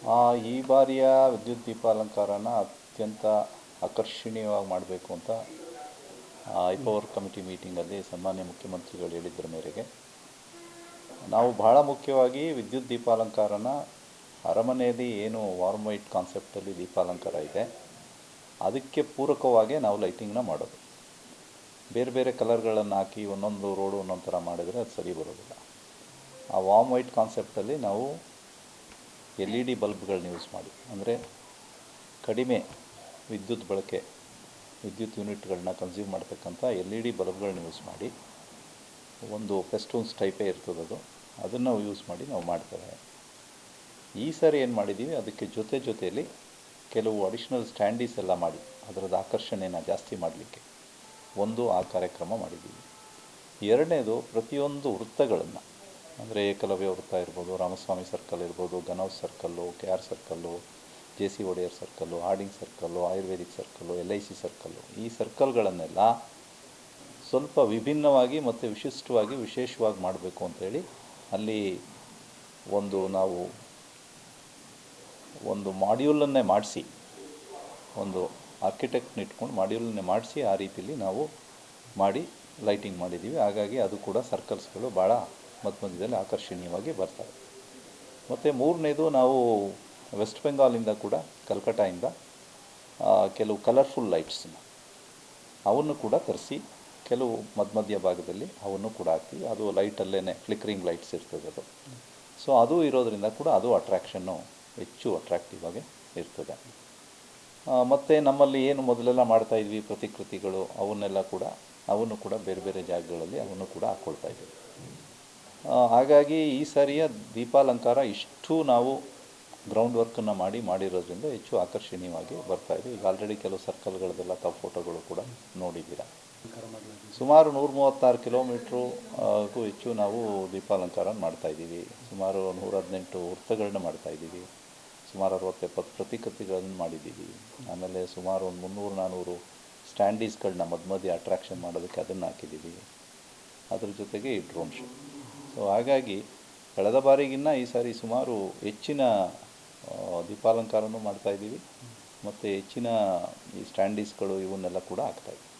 ಈ ಬಾರಿಯ ವಿದ್ಯುತ್ ದೀಪಾಲಂಕಾರನ ಅತ್ಯಂತ ಆಕರ್ಷಣೀಯವಾಗಿ ಮಾಡಬೇಕು ಅಂತ ಐಪವರ್ ಕಮಿಟಿ ಮೀಟಿಂಗಲ್ಲಿ ಸನ್ಮಾನ್ಯ ಮುಖ್ಯಮಂತ್ರಿಗಳು ಹೇಳಿದ್ದರ ಮೇರೆಗೆ ನಾವು ಬಹಳ ಮುಖ್ಯವಾಗಿ ವಿದ್ಯುತ್ ದೀಪಾಲಂಕಾರನ ಅರಮನೆಯಲ್ಲಿ ಏನು ವಾರ್ಮ್ ವೈಟ್ ಕಾನ್ಸೆಪ್ಟಲ್ಲಿ ದೀಪಾಲಂಕಾರ ಇದೆ ಅದಕ್ಕೆ ಪೂರಕವಾಗಿ ನಾವು ಲೈಟಿಂಗ್ನ ಮಾಡೋದು. ಬೇರೆ ಬೇರೆ ಕಲರ್ಗಳನ್ನು ಹಾಕಿ ಒಂದೊಂದು ರೋಡು ಒಂದೊಂದು ಥರ ಮಾಡಿದರೆ ಅದು ಸರಿ ಬರೋದಿಲ್ಲ. ಆ ವಾರ್ಮ್ ವೈಟ್ ಕಾನ್ಸೆಪ್ಟಲ್ಲಿ ನಾವು LED ಬಲ್ಬ್ಗಳನ್ನ ಯೂಸ್ ಮಾಡಿ, ಅಂದರೆ ಕಡಿಮೆ ವಿದ್ಯುತ್ ಬಳಕೆ, ವಿದ್ಯುತ್ ಯೂನಿಟ್ಗಳನ್ನ ಕನ್ಸ್ಯೂಮ್ ಮಾಡ್ತಕ್ಕಂಥ LED ಬಲ್ಬ್ಗಳನ್ನ ಯೂಸ್ ಮಾಡಿ, ಒಂದು ಫೆಸ್ಟೂನ್ಸ್ ಟೈಪೇ ಇರ್ತದದು, ಅದನ್ನು ಯೂಸ್ ಮಾಡಿ ನಾವು ಮಾಡ್ತೇವೆ. ಈ ಸಾರಿ ಏನು ಮಾಡಿದ್ದೀವಿ, ಅದಕ್ಕೆ ಜೊತೆಯಲ್ಲಿ ಕೆಲವು ಅಡಿಷ್ನಲ್ ಸ್ಟ್ಯಾಂಡೀಸ್ ಎಲ್ಲ ಮಾಡಿ ಅದರದ್ದು ಆಕರ್ಷಣೆನ ಜಾಸ್ತಿ ಮಾಡಲಿಕ್ಕೆ ಒಂದು ಆ ಕಾರ್ಯಕ್ರಮ ಮಾಡಿದ್ದೀವಿ. ಎರಡನೇದು, ಪ್ರತಿಯೊಂದು ವೃತ್ತಗಳನ್ನು, ಅಂದರೆ ಏಕಲವ್ಯ ವೃತ್ತ ಇರ್ಬೋದು, ರಾಮಸ್ವಾಮಿ ಸರ್ಕಲ್ ಇರ್ಬೋದು, gun house circle, KR circle, JC Wodeyar circle, Harding circle, Ayurvedic circle, LIC circle, ಈ ಸರ್ಕಲ್ಗಳನ್ನೆಲ್ಲ ಸ್ವಲ್ಪ ವಿಭಿನ್ನವಾಗಿ ಮತ್ತು ವಿಶೇಷವಾಗಿ ಮಾಡಬೇಕು ಅಂತೇಳಿ ಅಲ್ಲಿ ನಾವು ಒಂದು ಮಾಡ್ಯೂಲನ್ನೇ ಮಾಡಿಸಿ, ಒಂದು ಆರ್ಕಿಟೆಕ್ಟ್ನ ಇಟ್ಕೊಂಡು ಮಾಡ್ಯೂಲನ್ನೇ ಮಾಡಿಸಿ ಆ ರೀತಿಯಲ್ಲಿ ನಾವು ಮಾಡಿ ಲೈಟಿಂಗ್ ಮಾಡಿದ್ದೀವಿ. ಹಾಗಾಗಿ ಅದು ಕೂಡ ಸರ್ಕಲ್ಸ್ಗಳು ಭಾಳ ಮಧ್ಯದಲ್ಲಿ ಆಕರ್ಷಣೀಯವಾಗಿ ಬರ್ತವೆ. ಮತ್ತು ಮೂರನೇದು, ನಾವು ವೆಸ್ಟ್ ಬೆಂಗಾಲಿಂದ ಕೂಡ, ಕಲ್ಕಟ್ಟಾಯಿಂದ ಕೆಲವು ಕಲರ್ಫುಲ್ ಲೈಟ್ಸನ್ನ ಅವನ್ನು ಕೂಡ ತರಿಸಿ ಕೆಲವು ಮಧ್ಯ ಭಾಗದಲ್ಲಿ ಅವನ್ನು ಕೂಡ ಹಾಕ್ತೀವಿ. ಅದು ಲೈಟಲ್ಲೇ ಫ್ಲಿಕ್ರಿಂಗ್ ಲೈಟ್ಸ್ ಇರ್ತದೆ ಅದು. ಸೊ ಅದು ಇರೋದರಿಂದ ಕೂಡ ಅದು ಅಟ್ರ್ಯಾಕ್ಷನ್ನು ಹೆಚ್ಚು ಅಟ್ರಾಕ್ಟಿವ್ ಆಗಿ ಇರ್ತದೆ. ಮತ್ತು ನಮ್ಮಲ್ಲಿ ಏನು ಮೊದಲೆಲ್ಲ ಮಾಡ್ತಾಯಿದ್ವಿ ಪ್ರತಿಕೃತಿಗಳು, ಅವನ್ನು ಕೂಡ ಬೇರೆ ಬೇರೆ ಜಾಗಗಳಲ್ಲಿ ಅವನ್ನು ಕೂಡ ಹಾಕ್ಕೊಳ್ತಾಯಿದ್ವಿ. ಹಾಗಾಗಿ ಈ ಸಾರಿಯ ದೀಪಾಲಂಕಾರ ಇಷ್ಟು ನಾವು ಗ್ರೌಂಡ್ ವರ್ಕನ್ನು ಮಾಡಿರೋದ್ರಿಂದ ಹೆಚ್ಚು ಆಕರ್ಷಣೀಯವಾಗಿ ಬರ್ತಾಯಿದೆ. ಈಗ ಆಲ್ರೆಡಿ ಕೆಲವು ಸರ್ಕಲ್ಗಳದೆಲ್ಲ ತಾವು ಫೋಟೋಗಳು ಕೂಡ ನೋಡಿದ್ದೀರ. ಸುಮಾರು 136 ಕಿಲೋಮೀಟ್ರಿಗೂ ಹೆಚ್ಚು ನಾವು ದೀಪಾಲಂಕಾರ ಮಾಡ್ತಾಯಿದ್ದೀವಿ. ಸುಮಾರು 118 ವೃತ್ತಗಳನ್ನ ಮಾಡ್ತಾಯಿದ್ದೀವಿ. ಸುಮಾರು 60-70 ಪ್ರತಿಕೃತಿಗಳನ್ನು ಮಾಡಿದ್ದೀವಿ. ಆಮೇಲೆ ಸುಮಾರು ಒಂದು 300-400 ಸ್ಟ್ಯಾಂಡೀಸ್ಗಳನ್ನ ಮಧ್ಯ ಅಟ್ರಾಕ್ಷನ್ ಮಾಡೋದಕ್ಕೆ ಅದನ್ನು ಹಾಕಿದ್ದೀವಿ. ಅದ್ರ ಜೊತೆಗೆ ಈ ಡ್ರೋನ್ ಶೋ. ಸೊ ಹಾಗಾಗಿ ಕಳೆದ ಬಾರಿಗಿನ್ನ ಈ ಸಾರಿ ಸುಮಾರು ಹೆಚ್ಚಿನ ದೀಪಾಲಂಕಾರನೂ ಮಾಡ್ತಾಯಿದ್ದೀವಿ ಮತ್ತು ಹೆಚ್ಚಿನ ಈ ಸ್ಟ್ಯಾಂಡೀಸ್ಗಳು ಇವನ್ನೆಲ್ಲ ಕೂಡ ಹಾಕ್ತಾಯಿದ್ದೀವಿ.